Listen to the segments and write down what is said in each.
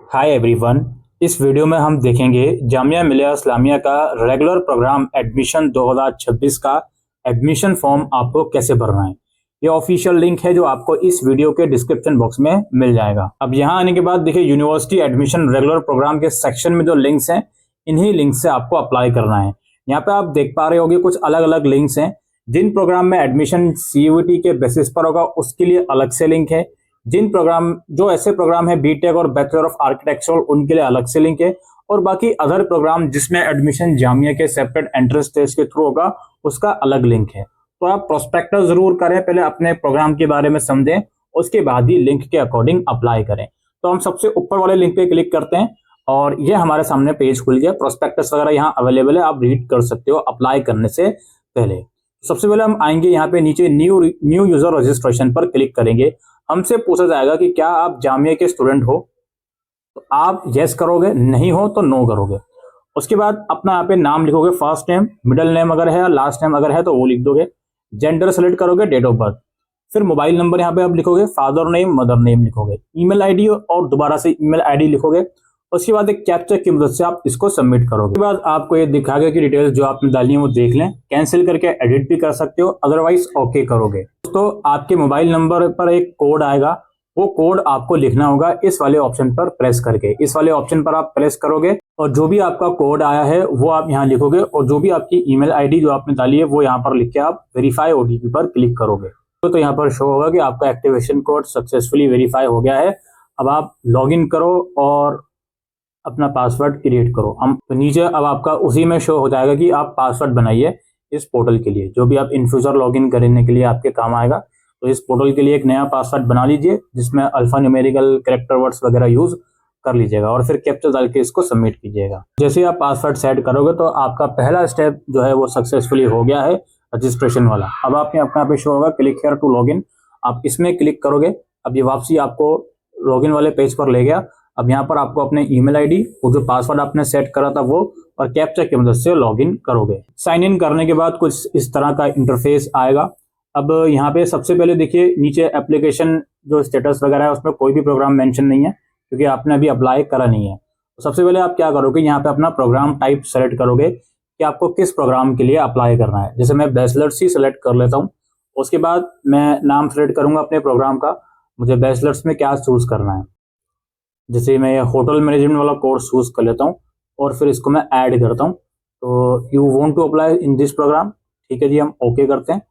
Hi everyone. इस video में हम देखेंगे जामिया मिलिया इस्लामिया का रेगुलर प्रोग्राम एडमिशन 2026 का एडमिशन फॉर्म आपको कैसे भरना है। ये ऑफिशियल लिंक है जो आपको इस वीडियो के डिस्क्रिप्शन बॉक्स में मिल जाएगा। अब यहाँ आने के बाद देखिए यूनिवर्सिटी एडमिशन रेगुलर प्रोग्राम के सेक्शन में जो लिंक्स हैं, इन्हीं लिंक से आपको अप्लाई करना है। यहाँ पे आप देख पा रहे होंगे कुछ अलग अलग लिंक्स हैं। जिन प्रोग्राम में एडमिशन सीयूईटी के बेसिस पर होगा उसके लिए अलग से लिंक है। जिन प्रोग्राम जो ऐसे प्रोग्राम है बीटेक और बैचलर ऑफ आर्किटेक्चर उनके लिए अलग से लिंक है। और बाकी अदर प्रोग्राम जिसमें एडमिशन जामिया के सेपरेट एंट्रेंस टेस्ट के थ्रू होगा उसका अलग लिंक है। तो आप प्रोस्पेक्टस जरूर करें, पहले अपने प्रोग्राम के बारे में समझें, उसके बाद ही लिंक के अकॉर्डिंग अप्लाई करें। तो हम सबसे ऊपर वाले लिंक पे क्लिक करते हैं और ये हमारे सामने पेज खुल गया। प्रोस्पेक्टस वगैरह यहाँ अवेलेबल है, आप रीड कर सकते हो अप्लाई करने से पहले। सबसे पहले हम आएंगे यहाँ पे नीचे न्यू यूजर रजिस्ट्रेशन पर क्लिक करेंगे। हमसे पूछा जाएगा कि क्या आप जामिया के स्टूडेंट हो, तो आप यस करोगे, नहीं हो तो नो करोगे। उसके बाद अपना यहाँ पे नाम लिखोगे, फर्स्ट नेम, मिडिल नेम अगर है, लास्ट नेम अगर है तो वो लिख दोगे। जेंडर सेलेक्ट करोगे, डेट ऑफ बर्थ, फिर मोबाइल नंबर यहाँ पे आप लिखोगे, फादर नेम, मदर नेम लिखोगे, ईमेल आईडी और दोबारा से ईमेल आईडी लिखोगे। उसके बाद एक कैप्चा की मदद से आप इसको सबमिट करोगे। उसके बाद आपको ये दिखाएगा कि डिटेल्स जो आपने डाली है वो देख लें, कैंसिल करके एडिट भी कर सकते हो, अदरवाइज ओके करोगे। तो आपके मोबाइल नंबर पर एक कोड आएगा, वो कोड आपको लिखना होगा इस वाले ऑप्शन पर प्रेस करके। इस वाले ऑप्शन पर आप प्रेस करोगे और जो भी आपका कोड आया है वो आप यहाँ लिखोगे और जो भी आपकी ईमेल आईडी जो आपने डाली है वो यहाँ पर लिख के आप वेरीफाई ओटीपी पर क्लिक करोगे। तो यहाँ पर शो होगा कि आपका एक्टिवेशन कोड सक्सेसफुली वेरीफाई हो गया है। अब आप लॉगिन करो और अपना पासवर्ड क्रिएट करो। हम तो नीचे अब आपका उसी में शो हो जाएगा कि आप पासवर्ड बनाइए इस पोर्टल के लिए, जो भी आप इन फ्यूचर लॉगिन करने के लिए आपके काम आएगा। तो इस पोर्टल के लिए एक नया पासवर्ड बना लीजिए जिसमें अल्फा न्यूमेरिकल कैरेक्टर वर्ड्स वगैरह यूज कर लीजिएगा और फिर कैप्चा डाल के इसको सबमिट कीजिएगा। जैसे ही आप पासवर्ड सेट करोगे तो आपका पहला स्टेप जो है वो सक्सेसफुली हो गया है, रजिस्ट्रेशन वाला। अब आपके अपना पे शो होगा क्लिक हियर टू लॉगिन, आप इसमें क्लिक करोगे। अब ये वापसी आपको लॉगिन वाले पेज पर ले गया। अब यहाँ पर आपको अपने ईमेल आईडी, वो जो पासवर्ड आपने सेट करा था वो और कैप्चा की मदद से लॉगिन करोगे। साइन इन करने के बाद कुछ इस तरह का इंटरफेस आएगा। अब यहाँ पे सबसे पहले देखिए नीचे एप्लीकेशन जो स्टेटस वगैरह है उसमें कोई भी प्रोग्राम मेंशन नहीं है क्योंकि आपने अभी अप्लाई करा नहीं है। तो सबसे पहले आप क्या करोगे, यहाँ पे अपना प्रोग्राम टाइप सेलेक्ट करोगे कि आपको किस प्रोग्राम के लिए अप्लाई करना है। जैसे मैं बैचलर्स ही सेलेक्ट कर लेता हूँ। उसके बाद मैं नाम सेलेक्ट करूंगा अपने प्रोग्राम का, मुझे बैचलर्स में क्या चूज करना है। जैसे मैं होटल मैनेजमेंट वाला कोर्स चूज कर लेता हूँ और फिर इसको मैं ऐड करता हूँ। तो you want to apply in this program, ठीक है जी, हम ओके करते हैं।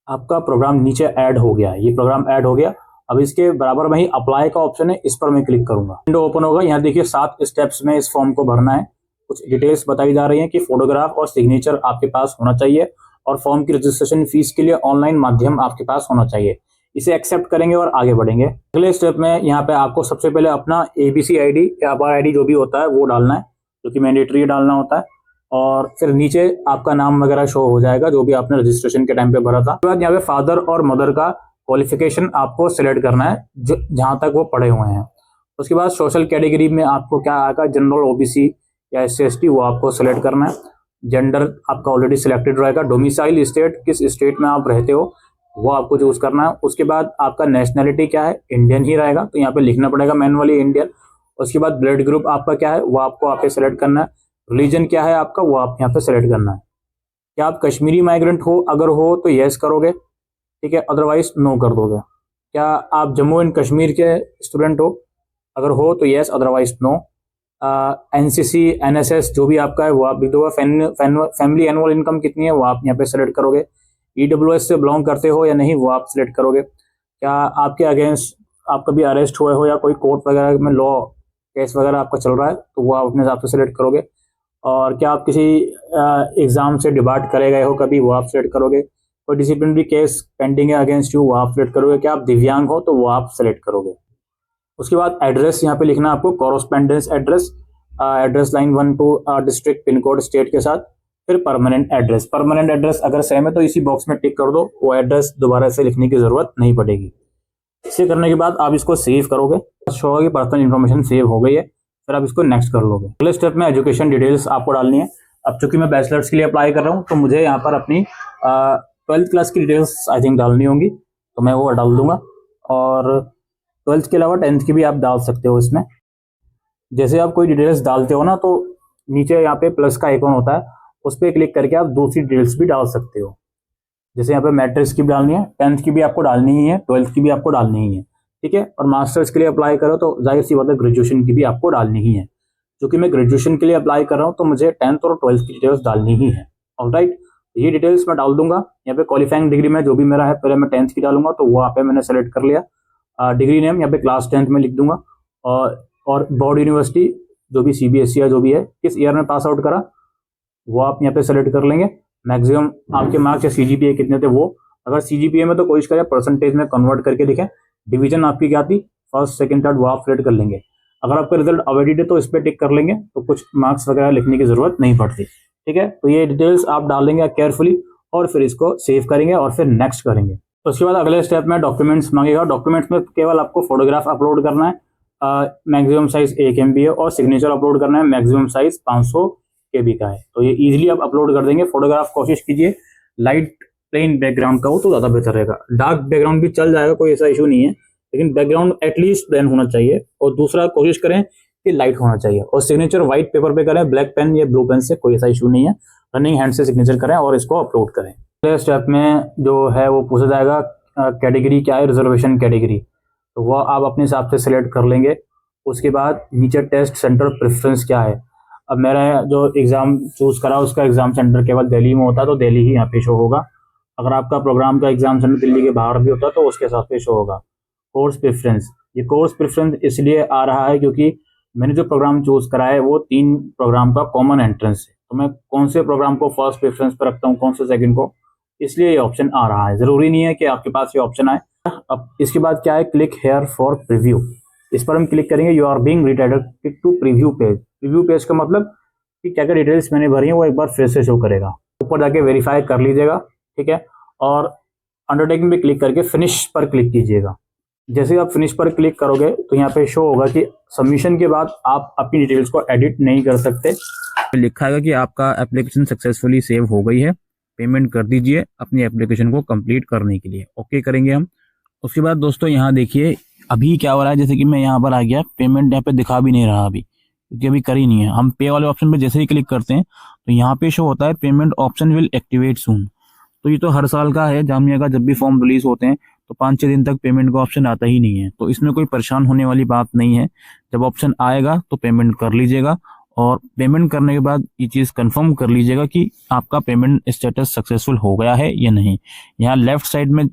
आपका प्रोग्राम नीचे ऐड हो गया, ये प्रोग्राम ऐड हो गया। अब इसके बराबर में ही अप्लाई का ऑप्शन है, इस पर मैं क्लिक करूंगा। विंडो ओपन होगा। यहाँ देखिए 7 स्टेप्स में इस फॉर्म को भरना है। कुछ डिटेल्स बताई जा रही है कि फोटोग्राफ और सिग्नेचर आपके पास होना चाहिए और फॉर्म की रजिस्ट्रेशन फीस के लिए ऑनलाइन माध्यम आपके पास होना चाहिए। इसे एक्सेप्ट करेंगे और आगे बढ़ेंगे। अगले स्टेप में यहाँ पे आपको सबसे पहले अपना एबीसी आईडी या आधार आईडी जो भी होता है वो डालना है, जो कि मैंडेटरी डालना होता है। और फिर नीचे आपका नाम वगैरह शो हो जाएगा जो भी आपने रजिस्ट्रेशन के टाइम पे भरा था। उसके बाद यहाँ पे फादर और मदर का क्वालिफिकेशन आपको सिलेक्ट करना है जहां तक वो पढ़े हुए हैं। उसके बाद सोशल कैटेगरी में आपको क्या आएगा, जनरल, ओबीसी या SC/ST, वो आपको सिलेक्ट करना है। जेंडर आपका ऑलरेडी सिलेक्टेड रहेगा। डोमिसाइल स्टेट, किस स्टेट में आप रहते हो वो आपको चूज करना है। उसके बाद आपका नेशनैलिटी क्या है, इंडियन ही रहेगा, तो यहाँ पे लिखना पड़ेगा मैनुअली इंडियन। उसके बाद ब्लड ग्रुप आपका क्या है वो आपको यहाँ पे सेलेक्ट करना है। रिलीजन क्या है आपका वो आप यहाँ पे सेलेक्ट करना है। क्या आप कश्मीरी माइग्रेंट हो, अगर हो तो यस करोगे, ठीक है, अदरवाइज नो कर दोगे। क्या आप जम्मू एंड कश्मीर के स्टूडेंट हो, अगर हो तो yes, otherwise no. NCC NSS जो भी आपका है वो आप लिख दोगे। फैमिली एनुअल इनकम कितनी है वो आप यहाँ पे सेलेक्ट करोगे। EWS से बिलोंग करते हो या नहीं वो आप सिलेक्ट करोगे। क्या आपके अगेंस्ट आप कभी अरेस्ट हुए हो या कोई कोर्ट वगैरह में लॉ केस वगैरह आपका चल रहा है तो वो आप अपने हिसाब से सिलेक्ट करोगे। और क्या आप किसी एग्जाम से डिबार्ट करे गए हो कभी, वो आप सिलेक्ट करोगे। कोई डिसिप्लिनरी केस पेंडिंग है अगेंस्ट यू वो आप सिलेक्ट करोगे। क्या आप दिव्यांग हो तो वो आप सिलेक्ट करोगे। उसके बाद एड्रेस यहाँ पे लिखना है आपको, correspondence address, address line 1 2 district, pin code, state के साथ। फिर परमानेंट एड्रेस, परमानेंट एड्रेस अगर सेम है तो इसी बॉक्स में टिक कर दो, वो एड्रेस दोबारा से लिखने की जरूरत नहीं पड़ेगी। इसे करने के बाद आप इसको सेव करोगे, शो होगा कि पर्सनल इन्फॉर्मेशन सेव हो गई है। फिर आप इसको नेक्स्ट कर लोगे। अगले स्टेप में एजुकेशन डिटेल्स आपको डालनी है। अब चूंकि मैं बैचलर्स के लिए अप्लाई कर रहा हूँ तो मुझे यहाँ पर अपनी 12th क्लास की डिटेल्स आई थिंक डालनी होंगी, तो मैं वो डाल दूंगा। और 12th के अलावा 10th की भी आप डाल सकते हो इसमें। जैसे आप कोई डिटेल्स डालते हो ना, तो नीचे यहाँ पे प्लस का आइकॉन होता है, उस पर क्लिक करके आप दूसरी डिटेल्स भी डाल सकते हो। जैसे यहाँ पे मैट्रिक्स की भी डालनी है, 10th की भी आपको डालनी ही है, 12th की भी आपको डालनी ही है, ठीक है। और मास्टर्स के लिए अप्लाई करो तो जाहिर सी बात है ग्रेजुएशन की भी आपको डालनी ही है। क्योंकि मैं ग्रेजुएशन के लिए अप्लाई कर रहा हूँ तो मुझे 10th और 12th की डिटेल्स डालनी ही है। ऑलराइट, ये डिटेल्स मैं डाल दूंगा। यहाँ पे क्वालिफाइंग डिग्री में जो भी मेरा है, पहले मैं 10th की डालूंगा, तो वो यहाँ पे मैंने सेलेक्ट कर लिया। डिग्री नेम यहाँ पे क्लास 10th में लिख दूंगा। और बोर्ड यूनिवर्सिटी जो भी CBSE या जो भी है, किस ईयर में पास आउट करा वो आप यहाँ पे सेलेक्ट कर लेंगे। मैक्सिमम आपके मार्क्स या CGPA कितने थे वो, अगर CGPA में तो कोशिश करें परसेंटेज में कन्वर्ट करके लिखें। डिवीजन आपकी क्या थी, फर्स्ट सेकंड थर्ड, वो आप सेलेक्ट कर लेंगे। अगर आपका रिजल्ट अवेटेड है तो इस पर टिक कर लेंगे, तो कुछ मार्क्स वगैरह लिखने की जरूरत नहीं पड़ती, ठीक है। तो ये डिटेल्स आप डालेंगे केयरफुली और फिर इसको सेव करेंगे और फिर नेक्स्ट करेंगे। तो उसके बाद अगले स्टेप में डॉक्यूमेंट्स मांगेगा। डॉक्यूमेंट्स में केवल आपको फोटोग्राफ अपलोड करना है, मैक्सिमम साइज 1 MB है, और सिग्नेचर अपलोड करना है, मैक्सिमम साइज 500 KB का है। तो ये इजीली आप अपलोड कर देंगे। फोटोग्राफ कोशिश कीजिए लाइट प्लेन बैकग्राउंड का हो तो ज्यादा बेहतर रहेगा। डार्क बैकग्राउंड भी चल जाएगा, कोई ऐसा इशू नहीं है, लेकिन बैकग्राउंड एटलीस्ट प्लेन होना चाहिए। और दूसरा कोशिश करें कि लाइट होना चाहिए, और सिग्नेचर व्हाइट पेपर पे करें, ब्लैक पेन या ब्लू पेन से, कोई ऐसा इशू नहीं है। रनिंग हैंड से सिग्नेचर करें और इसको अपलोड करें। अगले स्टेप में जो है वो पूछा जाएगा कैटेगरी क्या है, रिजर्वेशन कैटेगरी, तो वह आप अपने हिसाब से सिलेक्ट कर लेंगे। उसके बाद नीचे टेस्ट सेंटर प्रेफरेंस क्या है। अब मेरा जो एग्जाम चूज करा उसका एग्जाम सेंटर केवल दिल्ली में होता है तो दिल्ली ही यहाँ पे शो होगा। अगर आपका प्रोग्राम का एग्जाम सेंटर दिल्ली के बाहर भी होता तो उसके हिसाब से शो होगा। कोर्स प्रेफरेंस, ये कोर्स प्रेफरेंस इसलिए आ रहा है क्योंकि मैंने जो प्रोग्राम चूज करा है वो 3 प्रोग्राम का कॉमन एंट्रेंस है, तो मैं कौन से प्रोग्राम को फर्स्ट प्रेफरेंस पर रखता हूँ, कौन से सेकंड को, इसलिए ये ऑप्शन आ रहा है। जरूरी नहीं है कि आपके पास ये ऑप्शन आए। अब इसके बाद क्या है, क्लिक हेयर फॉर प्रीव्यू, इस पर हम क्लिक करेंगे। You are being redirected to preview page. Preview page का मतलब कि क्या क्या डिटेल्स मैंने भरी है वो एक बार फिर से शो करेगा। ऊपर जाके वेरीफाई कर लीजिएगा, ठीक है। और अंडरटेकिंग पे क्लिक करके फिनिश पर क्लिक कीजिएगा। जैसे ही आप फिनिश पर क्लिक करोगे तो यहाँ पे शो होगा कि सबमिशन के बाद आप अपनी डिटेल्स को एडिट नहीं कर सकते। लिखा है कि आपका एप्लीकेशन सक्सेसफुली सेव हो गई है, पेमेंट कर दीजिए अपनी एप्लीकेशन को कंप्लीट करने के लिए। ओके करेंगे हम। उसके बाद दोस्तों यहाँ देखिए अभी क्या हो रहा है, जैसे कि मैं यहाँ पर आ गया, पेमेंट यहाँ पे दिखा भी नहीं रहा अभी, क्योंकि अभी कर ही नहीं है। हम पे वाले ऑप्शन पे जैसे ही क्लिक करते हैं तो यहाँ पे शो होता है पेमेंट ऑप्शन विल एक्टिवेट सून। तो ये तो हर साल का है, जामिया का जब भी फॉर्म रिलीज होते हैं तो 5-6 दिन तक पेमेंट का ऑप्शन आता ही नहीं है। तो इसमें कोई परेशान होने वाली बात नहीं है। जब ऑप्शन आएगा तो पेमेंट कर लीजिएगा, और पेमेंट करने के बाद ये चीज कंफर्म कर लीजिएगा कि आपका पेमेंट स्टेटस सक्सेसफुल हो गया है या नहीं। यहाँ लेफ्ट साइड में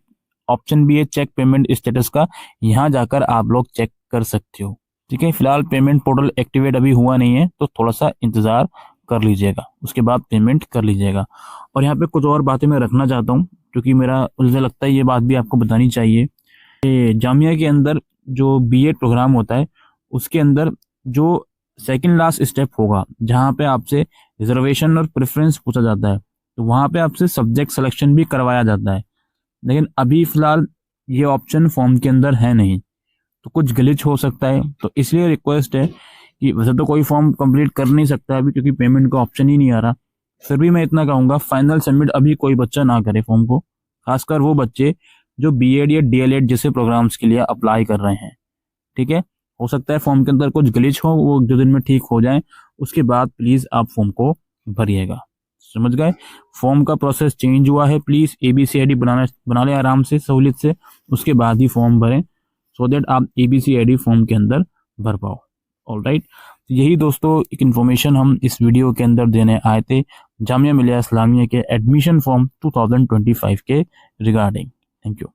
ऑप्शन भी है चेक पेमेंट स्टेटस का, यहाँ जाकर आप लोग चेक कर सकते हो, ठीक है। फिलहाल पेमेंट पोर्टल एक्टिवेट अभी हुआ नहीं है तो थोड़ा सा इंतजार कर लीजिएगा, उसके बाद पेमेंट कर लीजिएगा। और यहाँ पे कुछ और बातें मैं रखना चाहता हूँ क्योंकि मुझे लगता है ये बात भी आपको बतानी चाहिए कि जामिया के अंदर जो B.Ed प्रोग्राम होता है उसके अंदर जो सेकंड लास्ट स्टेप होगा जहाँ पे आपसे रिजर्वेशन और प्रेफरेंस पूछा जाता है, तो वहाँ पे आपसे सब्जेक्ट सिलेक्शन भी करवाया जाता है। लेकिन अभी फिलहाल ये ऑप्शन फॉर्म के अंदर है नहीं, तो कुछ ग्लिच हो सकता है। तो इसलिए रिक्वेस्ट है कि वैसे तो कोई फॉर्म कंप्लीट कर नहीं सकता अभी क्योंकि पेमेंट का ऑप्शन ही नहीं आ रहा, फिर भी मैं इतना कहूँगा फाइनल सबमिट अभी कोई बच्चा ना करे फॉर्म को, खासकर वो बच्चे जो B.Ed या D.LED जैसे प्रोग्राम्स के लिए अप्लाई कर रहे हैं, ठीक है। हो सकता है फॉर्म के अंदर कुछ ग्लिच हो, वो 2 दिन में ठीक हो जाए, उसके बाद प्लीज आप फॉर्म को भरिएगा। समझ गए, फॉर्म का प्रोसेस चेंज हुआ है, प्लीज ABCID बना ले आराम से सहूलियत से, उसके बाद ही फॉर्म भरें सो दैट आप ABCID फॉर्म के अंदर भर पाओ। ऑलराइट, तो यही दोस्तों एक इन्फॉर्मेशन हम इस वीडियो के अंदर देने आए थे जामिया मिलिया इस्लामिया के एडमिशन फॉर्म 2025 के रिगार्डिंग। Thank you.